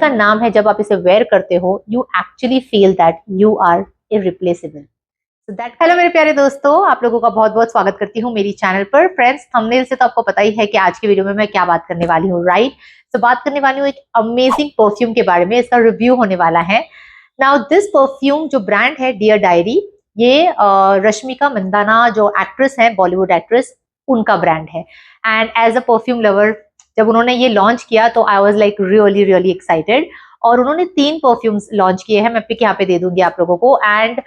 का नाम है, जब आप इसे वेयर करते हो you actually feel that you are irreplaceable. Hello मेरे प्यारे दोस्तों, आप लोगों का बहुत बहुत स्वागत करती हूँ मेरी चैनल पर। फ्रेंड्स, थंबनेल से तो आपको पता ही है कि आज की वीडियो में मैं क्या बात करने वाली हूँ, राइट? तो बात करने वाली हूँ एक अमेजिंग परफ्यूम के बारे में। इसका रिव्यू होने वाला है। नाउ दिस परफ्यूम जो ब्रांड है डियर डायरी, ये रश्मिका मंदाना जो एक्ट्रेस है, बॉलीवुड एक्ट्रेस, उनका ब्रांड है। And as a perfume lover, जब उन्होंने ये लॉन्च किया तो I was like really really excited. और उन्होंने 3 परफ्यूम्स लॉन्च किए हैं, मैं पिक यहाँ पे दे दूंगी आप लोगों को। एंड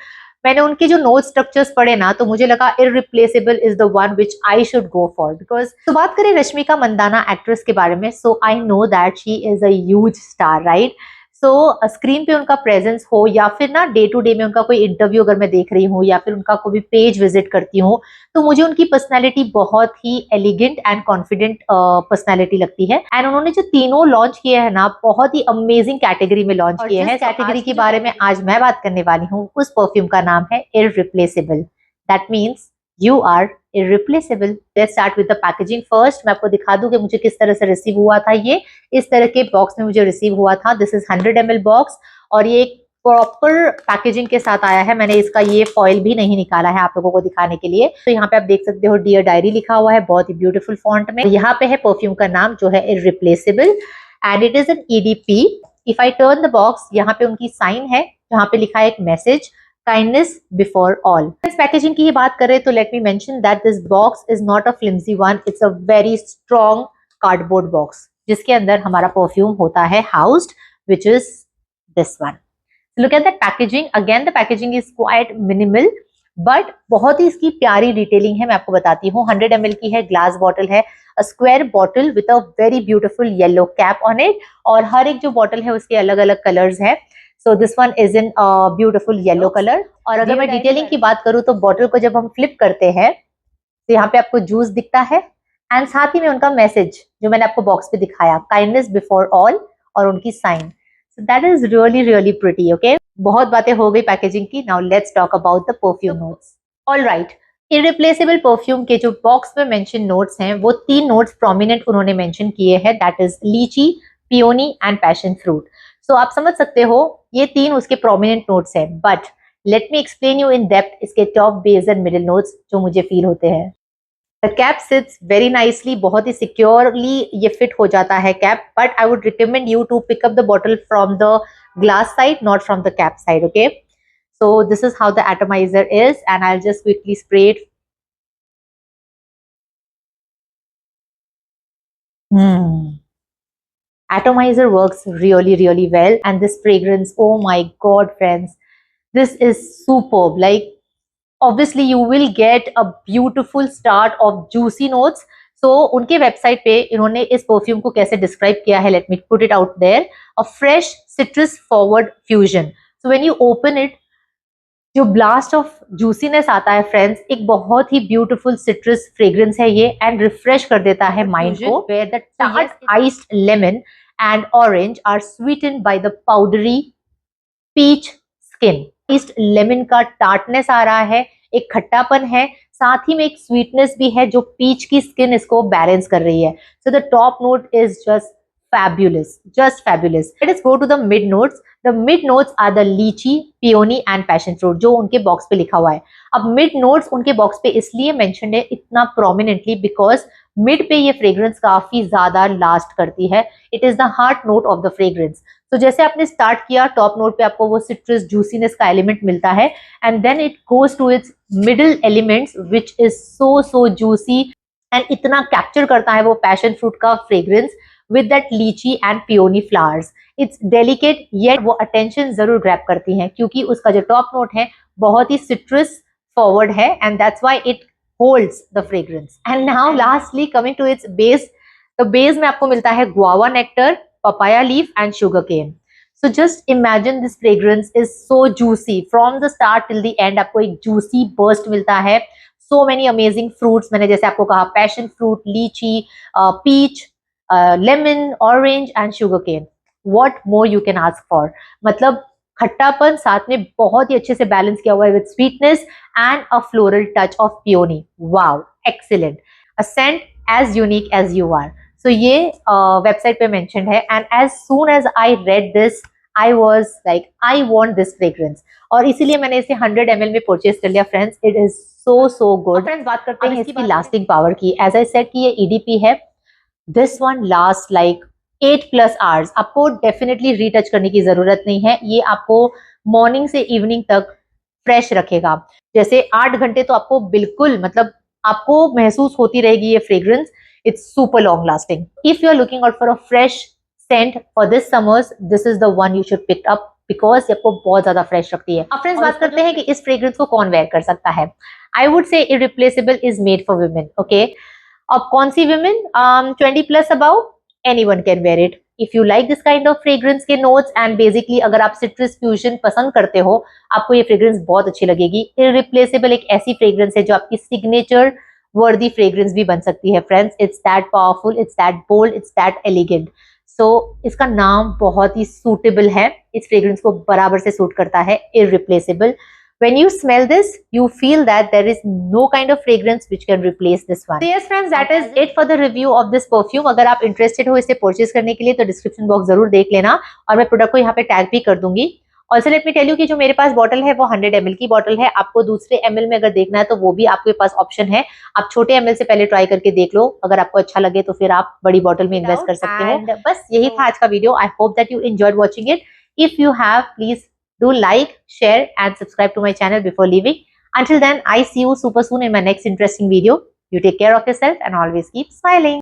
मैंने उनके जो नोट स्ट्रक्चर्स पढ़े ना, तो मुझे लगा irreplaceable is the one which I should go for. Because तो बात करें रश्मिका मंदाना एक्ट्रेस के बारे में, so I know that she is a huge star, right? So screen पे उनका प्रेजेंस हो या फिर ना डे टू डे में उनका कोई इंटरव्यू अगर मैं देख रही हूँ या फिर उनका कोई पेज विजिट करती हूँ, तो मुझे उनकी पर्सनैलिटी बहुत ही एलिगेंट एंड कॉन्फिडेंट पर्सनैलिटी लगती है। एंड उन्होंने जो तीनों लॉन्च किए हैं ना, बहुत ही अमेजिंग कैटेगरी में लॉन्च किए हैं। कैटेगरी के बारे में आज मैं बात करने वाली हूँ, उस परफ्यूम का नाम है irreplaceable. That means you are irreplaceable. Let's start with the packaging first. मैं आपको दिखा दूं कि मुझे किस तरह से रिसीव हुआ था। ये इस तरह के बॉक्स में मुझे रिसीव हुआ था। दिस इज 100 ml बॉक्स और ये एक प्रॉपर पैकेजिंग के साथ आया है। मैंने इसका ये फॉइल भी नहीं निकाला है आप लोगों को दिखाने के लिए। तो यहाँ पे आप देख सकते हो डियर डायरी लिखा हुआ है बहुत ही ब्यूटीफुल फॉन्ट में। यहाँ पे है परफ्यूम का नाम जो है irreplaceable and it is an EDP। If I turn the box, यहाँ पे उनकी साइन है जहाँ पे लिखा है एक मैसेज, काइंडनेस बिफोर ऑल। इस पैकेजिंग की ही बात करें तो let me mention that this box is not a फ्लिम्सी one, it's a very strong cardboard box जिसके अंदर हमारा परफ्यूम होता है housed, which is this one. Look at the packaging. Again, the packaging is quite minimal, but बहुत ही इसकी प्यारी detailing है। मैं आपको बताती हूँ। 100 ml की है, ग्लास बॉटल है, a square bottle with a very beautiful yellow cap on it। और हर एक जो बॉटल है उसके अलग अलग कलर्स है। So this one is in beautiful yellow color। और अगर मैं डिटेलिंग की बात करूँ तो बॉटल को जब हम फ्लिप करते हैं तो यहाँ पे आपको जूस दिखता है एंड साथ ही में उनका मैसेज जो मैंने आपको बॉक्स पे दिखाया, काइंडनेस बिफोर ऑल, और उनकी sign. So that is really really pretty, okay? बहुत बातें हो गई पैकेजिंग की। Now let's talk about the perfume notes. All right. Irreplaceable perfume के जो बॉक्स में मेंशन नोट्स हैं, वो 3 नोट्स प्रोमिनेंट उन्होंने मेंशन किए हैं, that is lychee, peony and passion fruit. So आप समझ सकते हो ये 3 उसके प्रोमिनेंट नोट्स हैं। But let me explain you in depth इसके top, base and middle notes जो मुझे फील होते हैं। The cap sits very nicely, बहुत ही securely ये fit हो जाता है cap, but I would recommend you to pick up the bottle from the glass side, not from the cap side, okay? So this is how the atomizer is, and I'll just quickly spray it. Atomizer works really really well, and this fragrance, oh my god friends, this is superb. Like, obviously you will get a beautiful start of juicy notes. So उनके website पे इन्होंने इस perfume को कैसे describe किया है, let me put it out there, a fresh citrus forward fusion. So when you open it, जो blast of juiciness आता है फ्रेंड्स, एक बहुत ही ब्यूटीफुल सिट्रस फ्रेग्रेंस है ये, एंड रिफ्रेश कर देता है माइंड को। Where the tart iced lemon and orange are sweetened by the powdery peach skin. Iced lemon का टार्टनेस आ रहा है, एक खट्टापन है, साथ ही में एक स्वीटनेस भी है जो पीच की स्किन इसको बैलेंस कर रही है। So the top note is just fabulous, just fabulous. Let us go to the mid notes. The mid notes are the lychee, peony and passion fruit, जो उनके बॉक्स पे लिखा हुआ है। अब mid notes उनके बॉक्स पे इसलिए मेंशन्ड है इतना प्रोमिनेंटली बिकॉज मिड पे ये फ्रेग्रेंस काफी ज्यादा लास्ट करती है। It is the heart note of the fragrance. तो जैसे आपने स्टार्ट किया, टॉप नोट पे आपको वो सिट्रस जूसीनेस का एलिमेंट मिलता है, and then it goes to its middle elements which is so juicy, and इतना कैप्चर करता है वो पैशन फ्रूट का fragrance with that lychee and peony flowers. It's delicate, yet वो attention जरूर grab करती हैं क्योंकि उसका जो top note है बहुत ही citrus forward है, and that's why it holds the fragrance. And now lastly coming to its base, the base में आपको मिलता है guava nectar, papaya leaf and sugar cane. So just imagine this fragrance is so juicy from the start till the end. आपको एक juicy burst मिलता है, so many amazing fruits, मैंने जैसे आपको कहा passion fruit, lychee, peach, lemon, orange and sugarcane. What more you can ask for. मतलब खट्टापन साथ में बहुत ही अच्छे से बैलेंस किया हुआ है with sweetness and a floral touch of peony. Wow, excellent. A scent as unique as you are. So ये वेबसाइट पे मेंशन्ड है and as soon as I read this I was like I want this fragrance, और इसीलिए मैंने इसे 100 ml में purchase कर लिया friends. It is so good. Friends बात करते हैं इसकी लास्टिंग पावर की. एज आई सेड कि ये ईडीपी है. This one last like 8+ hours. आपको डेफिनेटली रीटच करने की जरूरत नहीं है. ये आपको मॉर्निंग से इवनिंग तक फ्रेश रखेगा. जैसे 8 घंटे तो आपको बिल्कुल मतलब आपको महसूस होती रहेगी ये fragrance. It's super long lasting. If you are looking out for a fresh scent for this summers, this is the one you should pick up because ये आपको बहुत ज्यादा फ्रेश रखती है. अब फ्रेंड्स बात करते हैं कि इस फ्रेग्रेंस को कौन वेयर कर सकता है. I would say irreplaceable is made for women. Okay, अब कौन सी women? 20+ above, anyone can wear it. If you like this kind of fragrance के नोट्स एंड बेसिकली अगर आप सिट्रस फ्यूजन पसंद करते हो, आपको ये फ्रेग्रेंस बहुत अच्छी लगेगी. इरिप्लेसेबल एक ऐसी फ्रेग्रेंस है जो आपकी सिग्नेचर वर्दी फ्रेग्रेंस भी बन सकती है friends. It's that powerful, it's that bold, it's that elegant. So इसका नाम बहुत ही सूटेबल है. इस फ्रेग्रेंस को बराबर से सूट करता है. Irreplaceable. When you smell this, you feel that there is no kind of fragrance which can replace this one. So yes friends, that is it for the review of this perfume. अगर आप interested हो इसे purchase करने के लिए तो description box जरूर देख लेना और मैं प्रोडक्ट को यहाँ पे टैग भी कर दूंगी. Also let me tell you कि जो मेरे पास बॉटल है वो 100 ml की बॉटल है. आपको दूसरे ml में अगर देखना है तो वो भी आपके पास ऑप्शन है. आप छोटे ml से पहले ट्राई करके देख लो. अगर आपको अच्छा लगे तो फिर आप बड़ी बॉटल में इन्वेस्ट कर सकते हो. बस यही था आज का video. I hope that you enjoyed watching it. If you have, please do like, share and subscribe to my channel before leaving. Until then, I see you super soon in my next interesting video. You take care of yourself and always keep smiling.